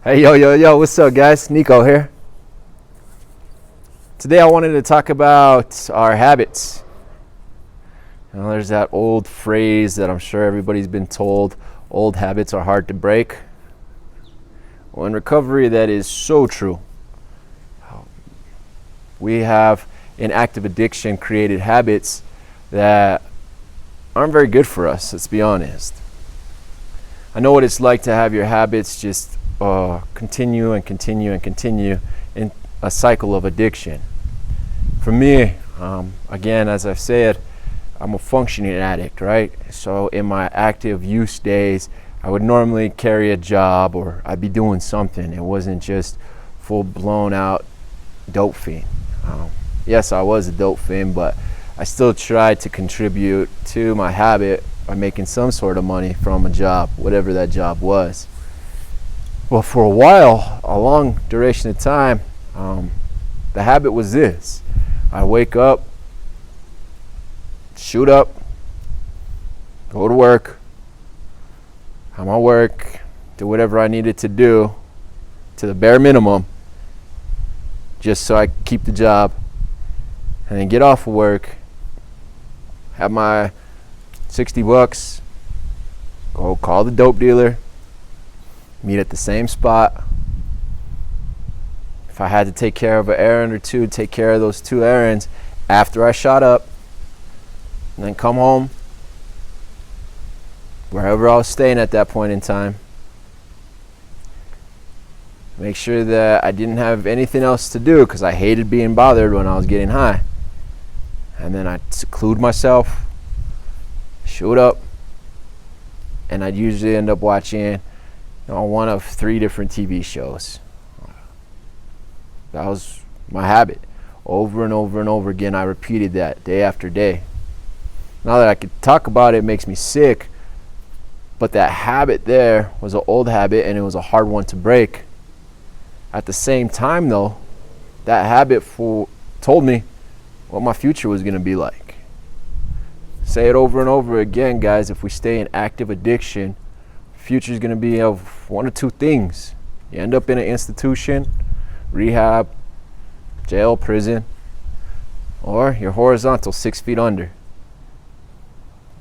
Hey, yo, what's up, guys? Nico here. Today I wanted to talk about our habits. There's that old phrase that I'm sure everybody's been told, old habits are hard to break. Well, in recovery, that is so true. We have, in active addiction, created habits that aren't very good for us, let's be honest. I know what it's like to have your habits just continue in a cycle of addiction. For me, again, as I've said, I'm a functioning addict, right? So in my active use days, I would normally carry a job or I'd be doing something. It wasn't just full blown out dope fiend. Yes, I was a dope fiend, but I still tried to contribute to my habit by making some sort of money from a job, whatever that job was. Well, for a while, a long duration of time, the habit was this. I wake up, shoot up, go to work, have my work, do whatever I needed to do to the bare minimum, just so I keep the job, and then get off of work, have my $60, go call the dope dealer, meet at the same spot. If I had to take care of an errand or two, take care of those two errands after I shot up, and then come home, wherever I was staying at that point in time. Make sure that I didn't have anything else to do because I hated being bothered when I was getting high. And then I'd seclude myself, shoot up, and I'd usually end up watching one of 3 different TV shows. That was my habit. Over and over and over again, I repeated that day after day. Now that I could talk about it, it makes me sick, but that habit there was an old habit and it was a hard one to break. At the same time though, that habit told me what my future was going to be like. Say it over and over again, guys. If we stay in active addiction, future is going to be of one of 2 things. You end up in an institution, rehab, jail, prison, or you're horizontal 6 feet under.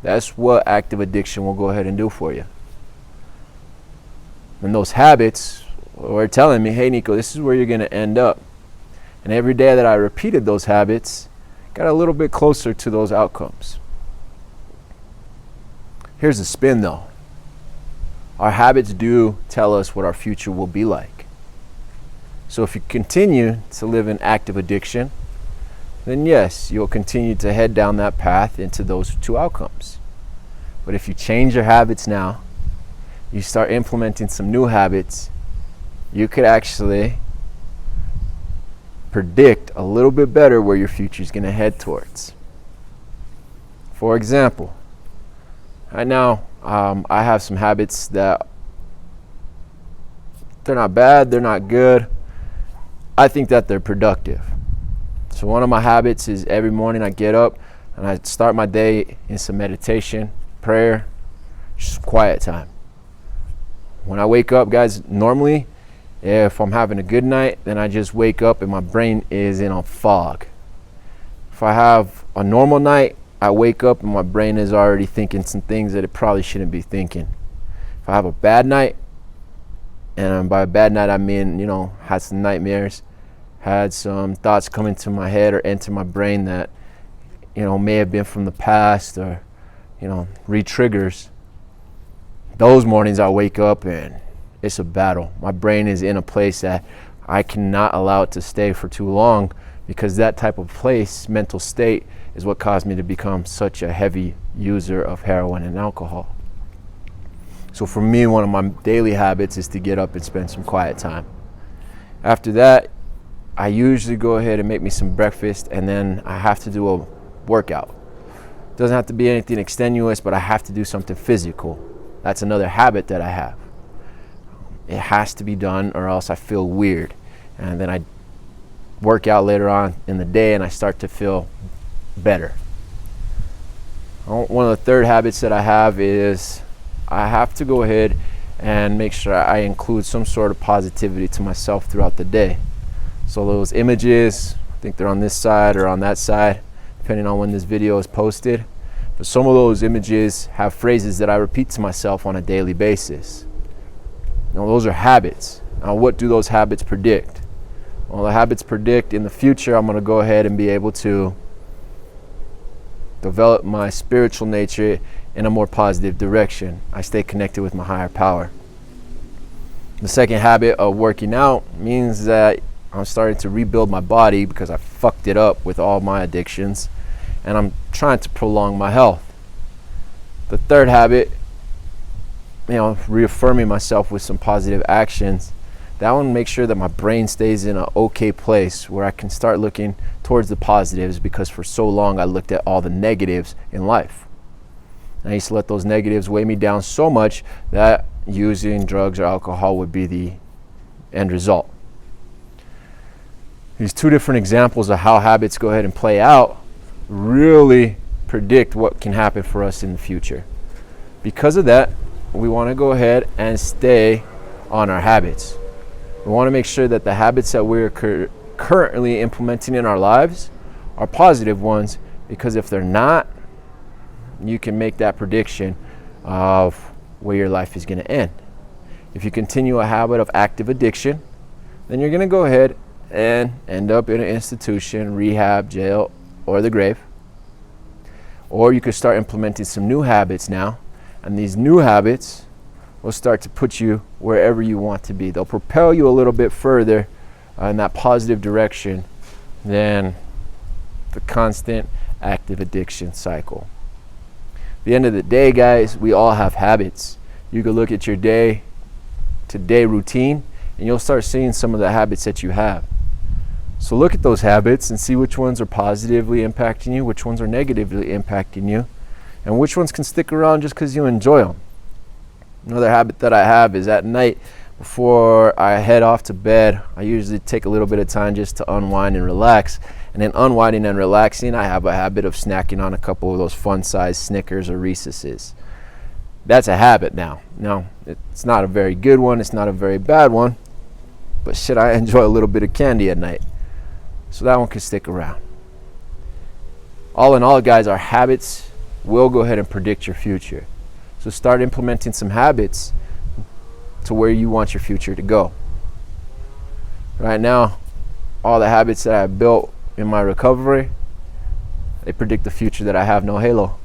That's what active addiction will go ahead and do for you. And those habits were telling me, hey Nico, this is where you're going to end up. And every day that I repeated those habits, got a little bit closer to those outcomes. Here's the spin though. Our habits do tell us what our future will be like. So if you continue to live in active addiction, then yes, you'll continue to head down that path into those 2 outcomes. But if you change your habits now, you start implementing some new habits, you could actually predict a little bit better where your future is going to head towards. For example, right now, I have some habits that they're not bad, they're not good. I think that they're productive. So one of my habits is every morning I get up and I start my day in some meditation, prayer, just quiet time. When I wake up, guys, normally if I'm having a good night, then I just wake up and my brain is in a fog. If I have a normal night, I wake up and my brain is already thinking some things that it probably shouldn't be thinking. If I have a bad night, and by a bad night I mean, had some nightmares, had some thoughts come into my head or enter my brain that, may have been from the past or, re-triggers. Those mornings I wake up and it's a battle. My brain is in a place that I cannot allow it to stay for too long because that type of mental state, is what caused me to become such a heavy user of heroin and alcohol. So for me, one of my daily habits is to get up and spend some quiet time. After that, I usually go ahead and make me some breakfast, and then I have to do a workout. Doesn't have to be anything extenuous, but I have to do something physical. That's another habit that I have. It has to be done or else I feel weird. And then I work out later on in the day and I start to feel better. One of the third habits that I have is I have to go ahead and make sure I include some sort of positivity to myself throughout the day. So those images, I think they're on this side or on that side, depending on when this video is posted. But some of those images have phrases that I repeat to myself on a daily basis. Now, those are habits. Now, what do those habits predict? Well, the habits predict in the future I'm going to go ahead and be able to develop my spiritual nature in a more positive direction. I stay connected with my higher power. The second habit of working out means that I'm starting to rebuild my body because I fucked it up with all my addictions, and I'm trying to prolong my health. The third habit, reaffirming myself with some positive actions. That one makes sure that my brain stays in an okay place where I can start looking towards the positives, because for so long I looked at all the negatives in life. And I used to let those negatives weigh me down so much that using drugs or alcohol would be the end result. These two different examples of how habits go ahead and play out really predict what can happen for us in the future. Because of that, we want to go ahead and stay on our habits. We want to make sure that the habits that we're currently implementing in our lives are positive ones, because if they're not, you can make that prediction of where your life is going to end. If you continue a habit of active addiction, then you're going to go ahead and end up in an institution, rehab, jail, or the grave. Or you could start implementing some new habits now, and these new habits will start to put you wherever you want to be. They'll propel you a little bit further in that positive direction than the constant active addiction cycle. At the end of the day, guys, we all have habits. You could look at your day-to-day routine, and you'll start seeing some of the habits that you have. So look at those habits and see which ones are positively impacting you, which ones are negatively impacting you, and which ones can stick around just because you enjoy them. Another habit that I have is at night, before I head off to bed, I usually take a little bit of time just to unwind and relax. And in unwinding and relaxing, I have a habit of snacking on a couple of those fun-sized Snickers or Reese's. That's a habit now. Now, it's not a very good one, it's not a very bad one, but shit, I enjoy a little bit of candy at night. So that one can stick around. All in all, guys, our habits will go ahead and predict your future. So start implementing some habits to where you want your future to go. Right now, all the habits that I built in my recovery, they predict the future that I have no halo.